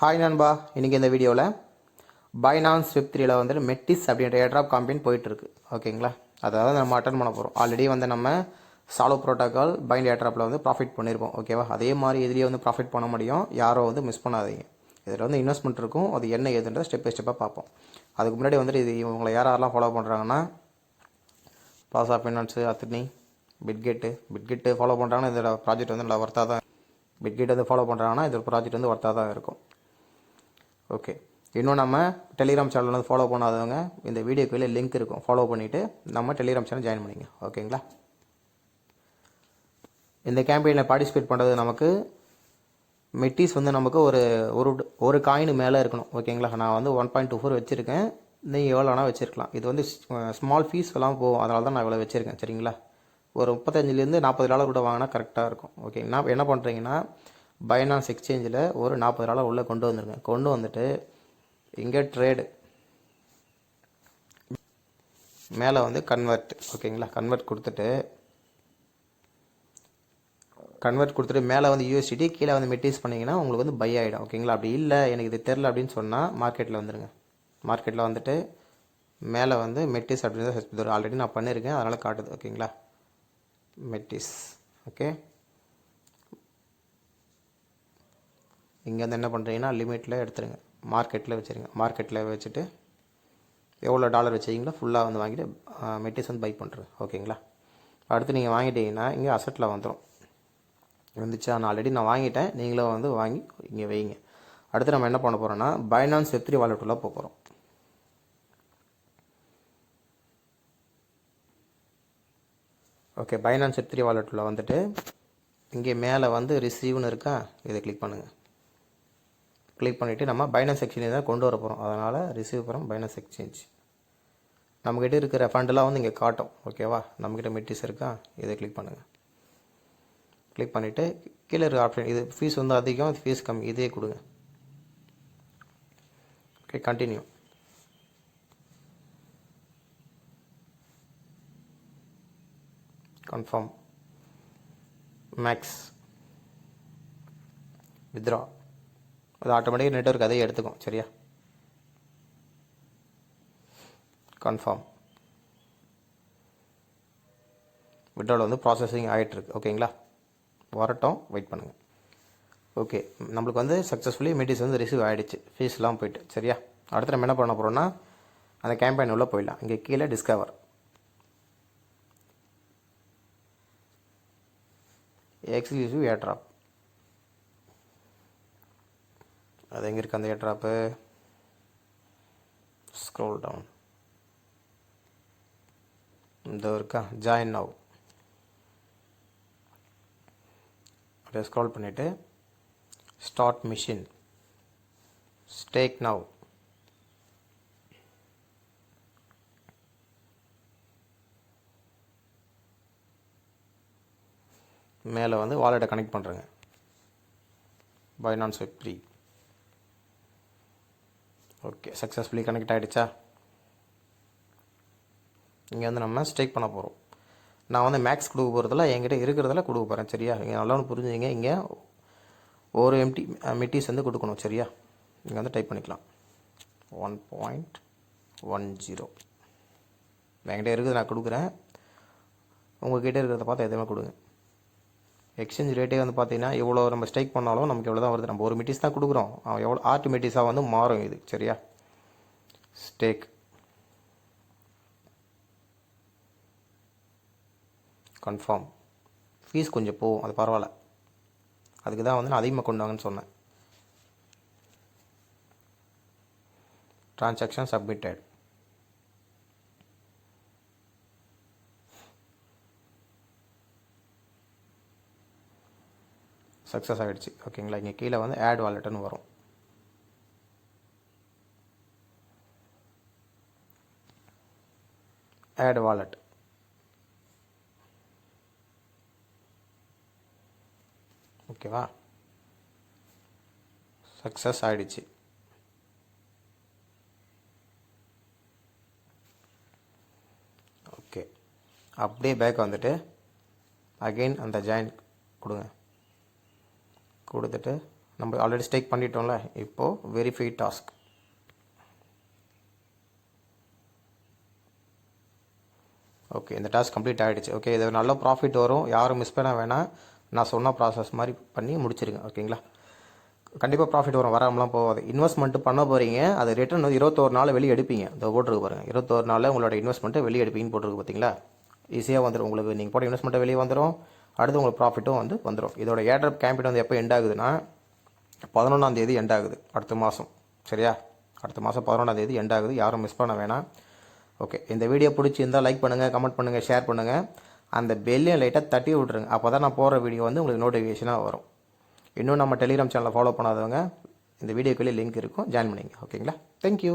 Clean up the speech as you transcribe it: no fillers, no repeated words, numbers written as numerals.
Hi நண்பா, இன்றைக்கி இந்த வீடியோவில் பைனான்ஸ் வெப்3ல வந்துட்டு மெட்டிஸ் அப்படின்ற ஏர்ட்ராப் காம்பெயின் போயிட்டுருக்கு. ஓகேங்களா, அதாவது நம்ம அட்டன் பண்ண போகிறோம். ஆல்ரெடி வந்து நம்ம சாலோ ப்ரோட்டோக்கால் பைண்ட் ஏர்ட்ராப்பில் வந்து ப்ராஃபிட் பண்ணியிருப்போம். ஓகேவா, அதே மாதிரி இதுலேயே வந்து ப்ராஃபிட் பண்ண முடியும். யாரும் வந்து மிஸ் பண்ணாதீங்க. இதில் வந்து இன்வெஸ்ட்மெண்ட் இருக்கும். அது என்ன ஏதுன்ற ஸ்டெப் பை ஸ்டெப்பாக பார்ப்போம். அதுக்கு முன்னாடி வந்துட்டு இது இவங்களை யாரெல்லாம் ஃபாலோ பண்ணுறாங்கன்னா பாசா ஃபைனான்ஸு, அத்னி, பிட்கெட்டு ஃபாலோ பண்ணுறாங்கன்னா இதோட ப்ராஜெக்ட் வந்து நல்லா ஒர்த்தாக தான். பிட்கெட் வந்து ஃபாலோ பண்ணுறாங்கன்னா இதோட ப்ராஜெக்ட் வந்து ஒர்த்தாக தான் இருக்கும். ஓகே, இன்னும் நம்ம டெலிகிராம் சேனல் வந்து ஃபாலோ பண்ணாதவங்க இந்த வீடியோக்கு கீழே லிங்க் இருக்கும், ஃபாலோ பண்ணிவிட்டு நம்ம டெலிகிராம் சேனல் ஜாயின் பண்ணிங்க. ஓகேங்களா, இந்த கேம்பெயினில் பார்ட்டிசிபேட் பண்ணுறது நமக்கு மெட்டிஸ் வந்து நமக்கு ஒரு ஒரு காயின் மேலே இருக்கணும். ஓகேங்களா, நான் வந்து 1.24 வச்சுருக்கேன். நீங்கள் எவ்வளோ வேணால் வச்சுருக்கலாம். இது வந்து ஸ்மால் ஃபீஸ் எல்லாம் போகும், அதனால தான் நான் இவ்வளோ வச்சுருக்கேன். சரிங்களா, ஒரு $35 $40 கூட வாங்கினா கரெக்டாக இருக்கும். ஓகேங்களா, என்ன பண்ணுறீங்கன்னா பைனான்ஸ் எக்ஸ்சேஞ்சில் ஒரு $40 உள்ளே கொண்டு வந்துருங்க. கொண்டு வந்துட்டு இங்கே ட்ரேடு மேலே வந்து கன்வெர்ட். ஓகேங்களா, கன்வெர்ட் கொடுத்துட்டு மேலே வந்து யூஎஸ்டிடி, கீழே வந்து மெட்டீஸ் பண்ணிங்கன்னா உங்களுக்கு வந்து பை ஆகிடும். ஓகேங்களா, அப்படி இல்லை எனக்கு இது தெரில அப்படின்னு சொன்னால் மார்க்கெட்டில் வந்துடுங்க. மார்க்கெட்டில் வந்துட்டு மேலே வந்து மெட்டிஸ் அப்படின்னு சர்ச் பண்ணுறது. ஆல்ரெடி நான் பண்ணியிருக்கேன், அதனால் காட்டுது. ஓகேங்களா, மெட்டிஸ். ஓகே, இங்கே வந்து என்ன பண்ணுறீங்கன்னா லிமிட்டில் எடுத்துருங்க, மார்க்கெட்டில் வச்சுருங்க. மார்க்கெட்டில் வச்சுட்டு எவ்வளோ டாலர் வச்சிங்களோ ஃபுல்லாக வந்து வாங்கிட்டு மெட்டிஸ் வந்து பை பண்ணுறேன். ஓகேங்களா, அடுத்து நீங்கள் வாங்கிட்டீங்கன்னா இங்கே அசட்டில் வந்துடும். வந்துச்சா, நான் ஆல்ரெடி வாங்கிட்டேன், நீங்களும் வந்து வாங்கி இங்கே வைங்க. அடுத்து நம்ம என்ன பண்ண போகிறோம்னா பைனான்ஸ் வெப்3 வாலெட்டுள்ள போக போகிறோம். ஓகே, பைனான்ஸ் வெப்3 வாலெட்டில் வந்துட்டு இங்கே மேலே வந்து ரிசீவ்னு இருக்கா, இதை கிளிக் பண்ணுங்கள். கிளிக் பண்ணிவிட்டு நம்ம பைனான்ஸ் எக்ஸ்சேஞ்ச் தான் கொண்டு வர போகிறோம். அதனால் ரிசீவ் பண்ணுறோம் பைனான்ஸ் எக்ஸ்சேஞ்ச். நம்மக்கிட்ட இருக்கிற ஃபண்டெல்லாம் வந்து இங்கே காட்டும். ஓகேவா, நம்மக்கிட்ட மெட்டிஸ் இருக்கா, இதை கிளிக் பண்ணுங்கள். கிளிக் பண்ணிவிட்டு கீழே இருக்க ஆப்ஷன், இது ஃபீஸ் வந்து அதிகம், ஃபீஸ் கம்மி, இதே கொடுங்க. Okay, continue. Confirm, max, withdraw. அது ஆட்டோமேட்டிக்காக நெட்வொர்க் அதையே எடுத்துக்கும். சரியா, கன்ஃபார்ம். விட்ரால் வந்து ப்ராசஸிங் ஆகிட்டுருக்கு. ஓகேங்களா, வரட்டும், வெயிட் பண்ணுங்கள். ஓகே, நம்மளுக்கு வந்து சக்ஸஸ்ஃபுல்லி மெட்டிஸ் வந்து ரிசீவ் ஆகிடுச்சு, ஃபீஸ்லாம் போயிட்டு. சரியா, அடுத்து நம்ம என்ன பண்ண போகிறோம்னா அந்த கேம்பெயின் உள்ளே போயிடலாம். இங்கே கீழே டிஸ்கவர் எக்ஸ்க்ளூசிவ் ஏர்ட்ராப். அது எங்கே இருக்குது அந்த ஏர்ட்ராப்பு? ஸ்க்ரோல் டவுன், இந்த இருக்கா, ஜாயின் நவ். அப்படியே ஸ்க்ரோல் பண்ணிவிட்டு ஸ்டார்ட் மிஷின், ஸ்டேக் நவ். மேலே வந்து வாலெட்டை கனெக்ட் பண்ணுறேங்க, பைனான்ஸ் வெப்3. ஓகே, சக்ஸஸ்ஃபுல்லி கனெக்ட் ஆகிடுச்சா? இங்கே வந்து நம்ம ஸ்டேக் பண்ண போகிறோம். நான் வந்து மேக்ஸ் கொடுக்க போகிறதில்ல, என்கிட்ட இருக்கிறதில்ல கொடுக்க போகிறேன். சரியா, நீங்கள் நல்லா புரிஞ்சுங்க. இங்கே ஒரு மெட்டிஸ் வந்து கொடுக்கணும். சரியா, இங்கே வந்து டைப் பண்ணிக்கலாம் 1.10. என்கிட்ட இருக்குது, நான் கொடுக்குறேன். உங்கள்கிட்ட இருக்கிறத பார்த்து எதுவுமே கொடுங்க. எக்ஸ்சேஞ்ச் ரேட்டே வந்து பார்த்தீங்கன்னா எவ்வளோ நம்ம ஸ்டேக் பண்ணாலும் நமக்கு எவ்வளோ தான் வருது. நம்ம ஒரு மெட்டிஸ் தான் கொடுக்குறோம், எவ்வளோ ஆர்ட் மெட்டிஸாக வந்து மாறும் இது. சரியா, ஸ்டேக் கன்ஃபார்ம். ஃபீஸ் கொஞ்சம் போகும், அது பரவாயில்ல. அதுக்கு தான் வந்து நான் அதிகமாக கொண்டு வாங்கன்னு சொன்னேன். Transaction submitted. சக்ஸஸ் ஆகிடுச்சு. ஓகேங்களா, இங்கே கீழே வந்து ஆட் வாலெட்டுன்னு வரும். Add wallet. ஓகேவா, சக்ஸஸ் ஆகிடுச்சு. ஓகே, அப்படியே பேக் வந்துட்டு அகெயின் அந்த ஜாயின் கொடுங்க. கொடுத்துட்டு நம்ம ஆல்ரெடி ஸ்டேக் பண்ணிட்டோம்ல, இப்போது வெரிஃபை டாஸ்க். ஓகே, இந்த டாஸ்க் கம்ப்ளீட் ஆகிடுச்சு. ஓகே, இது நல்ல ப்ராஃபிட் வரும், யாரும் மிஸ் பண்ண வேணாம். நான் சொன்ன ப்ராசஸ் மாதிரி பண்ணி முடிச்சிருங்க. ஓகேங்களா, கண்டிப்பாக ப்ராஃபிட் வரும், வராமலாம் போகாது. இன்வெஸ்ட்மெண்ட்டு பண்ண போகிறீங்க, அது ரிட்டர்ன் வந்து 21 நாள் வெளியே எடுப்பீங்க. இந்த போட்டிருக்கு பாருங்கள், 21 நாளில் உங்களோட இன்வெஸ்ட்மெண்ட்டை வெளியே எடுப்பீங்கன்னு போட்டிருக்கு பார்த்தீங்களா. ஈஸியாக வந்துடும் உங்களுக்கு. நீங்கள் போட்ட இன்வெஸ்ட்மெண்ட்டை வெளியே வந்துடும், அடுத்து உங்களுக்கு ப்ராஃபிட்டும் வந்து வந்துடும். இதோட ஏர்ட்ராப் கேம்பெயின் வந்து எப்போ எண்ட் ஆகுதுன்னா 11ஆம் தேதி எண்ட் ஆகுது, அடுத்த மாதம். சரியா, அடுத்த மாதம் 11ஆம் தேதி எண்ட் ஆகுது, யாரும் மிஸ் பண்ண வேணாம். ஓகே, இந்த வீடியோ பிடிச்சிருந்தால் லைக் பண்ணுங்கள், கமெண்ட் பண்ணுங்கள், ஷேர் பண்ணுங்கள். அந்த பெல்லையும் லைட்டாக தட்டி விட்ருங்க, அப்போ தான் நான் போடுற வீடியோ வந்து உங்களுக்கு நோட்டிஃபிகேஷனாக வரும். இன்னும் நம்ம டெலிகிராம் சேனலை ஃபாலோ பண்ணாதவங்க இந்த வீடியோக்குள்ளே லிங்க் இருக்கும், ஜாயின் பண்ணிங்க. ஓகேங்களா, தேங்க்யூ.